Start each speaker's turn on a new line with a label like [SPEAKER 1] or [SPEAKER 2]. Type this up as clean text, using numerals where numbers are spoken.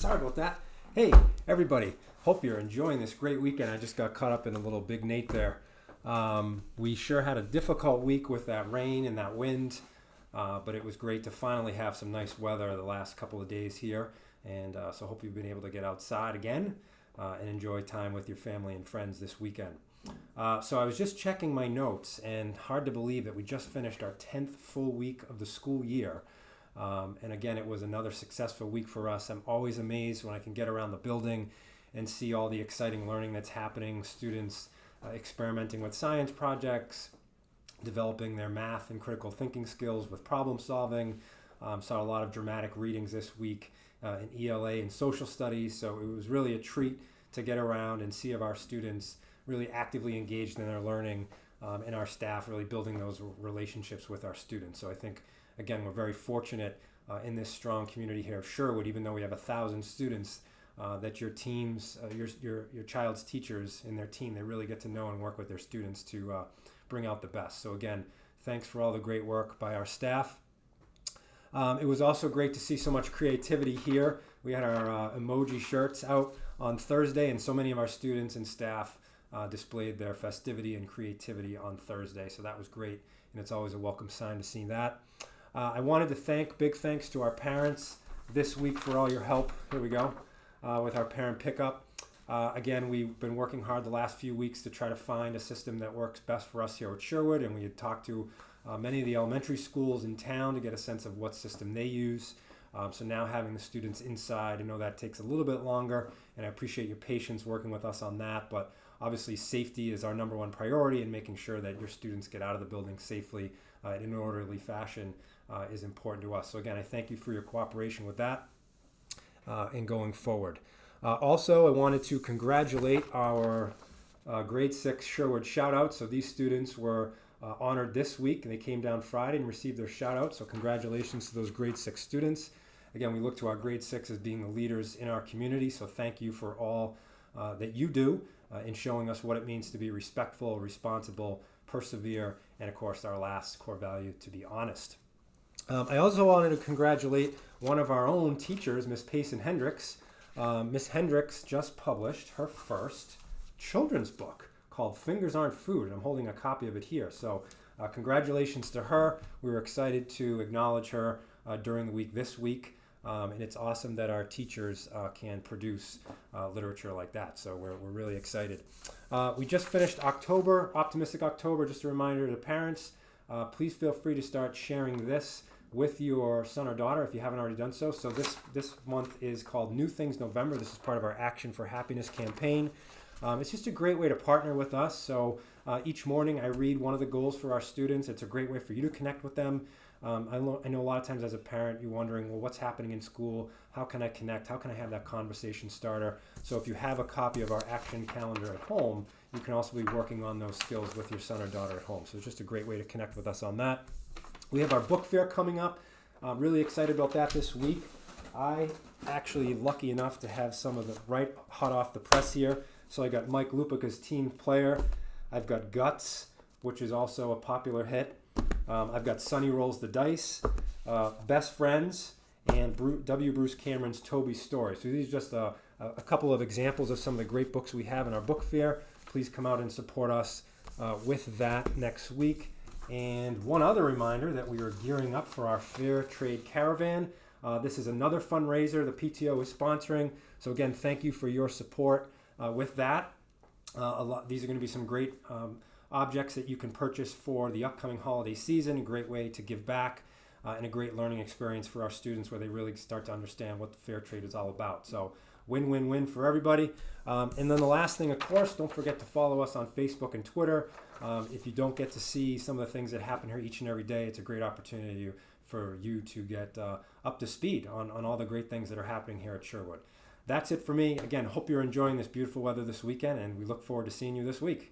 [SPEAKER 1] Sorry about that. Hey, everybody. Hope you're enjoying this great weekend. I just got caught up in a little Big Nate there. We sure had a difficult week with that rain and that wind, but it was great to finally have some nice weather the last couple of days here. And so hope you've been able to get outside again and enjoy time with your family and friends this weekend. So I was just checking my notes, and hard to believe that we just finished our 10th full week of the school year. And again, it was another successful week for us. I'm always amazed when I can get around the building and see all the exciting learning that's happening, students experimenting with science projects, developing their math and critical thinking skills with problem solving. Saw a lot of dramatic readings this week in ELA and social studies, so it was really a treat to get around and see of our students really actively engaged in their learning, and our staff really building those relationships with our students. So I think, again, we're very fortunate in this strong community here of Sherwood, even though we have 1,000 students, that your teams, your child's teachers and their team, they really get to know and work with their students to bring out the best. So again, thanks for all the great work by our staff. It was also great to see so much creativity here. We had our emoji shirts out on Thursday, and so many of our students and staff displayed their festivity and creativity on Thursday. So that was great, and it's always a welcome sign to see that. I wanted to big thanks to our parents this week for all your help. Here we go, with our parent pickup. Again, we've been working hard the last few weeks to try to find a system that works best for us here at Sherwood, and we had talked to many of the elementary schools in town to get a sense of what system they use. So now having the students inside, I know that takes a little bit longer, and I appreciate your patience working with us on that, but obviously safety is our number one priority, and making sure that your students get out of the building safely in an orderly fashion is important to us. So again, I thank you for your cooperation with that and going forward. Also, I wanted to congratulate our grade 6 Sherwood Shoutout. So these students were honored this week, and they came down Friday and received their shoutout. So congratulations to those grade 6 students. Again, we look to our grade 6 as being the leaders in our community. So thank you for all that you do in showing us what it means to be respectful, responsible, persevere, and of course our last core value, to be honest. I also wanted to congratulate one of our own teachers, Miss Payson Hendricks. Miss Hendricks just published her first children's book called Fingers Aren't Food, and I'm holding a copy of it here. So congratulations to her. We were excited to acknowledge her during the week this week, and it's awesome that our teachers can produce literature like that. So we're really excited. We just finished October, Optimistic October. Just a reminder to parents, please feel free to start sharing this with your son or daughter if you haven't already done so. So this month is called New Things November. This is part of our Action for Happiness campaign. It's just a great way to partner with us. So each morning I read one of the goals for our students. It's a great way for you to connect with them. I know a lot of times as a parent you're wondering, well, what's happening in school? How can I connect? How can I have that conversation starter? So if you have a copy of our action calendar at home, you can also be working on those skills with your son or daughter at home. So it's just a great way to connect with us on that. We have our book fair coming up. I'm really excited about that this week. I actually lucky enough to have some of the right hot off the press here. So I got Mike Lupica's Team Player. I've got Guts, which is also a popular hit. I've got Sonny Rolls the Dice, Best Friends, and W. Bruce Cameron's Toby's Story. So these are just a couple of examples of some of the great books we have in our book fair. Please come out and support us with that next week. And one other reminder that we are gearing up for our Fair Trade Caravan. This is another fundraiser the PTO is sponsoring. So again, thank you for your support with that. These are going to be some great objects that you can purchase for the upcoming holiday season. A great way to give back and a great learning experience for our students where they really start to understand what the fair trade is all about. So win-win-win for everybody. And then the last thing, of course, don't forget to follow us on Facebook and Twitter. If you don't get to see some of the things that happen here each and every day, it's a great opportunity for you to get up to speed on all the great things that are happening here at Sherwood. That's it for me. Again, hope you're enjoying this beautiful weather this weekend, and we look forward to seeing you this week.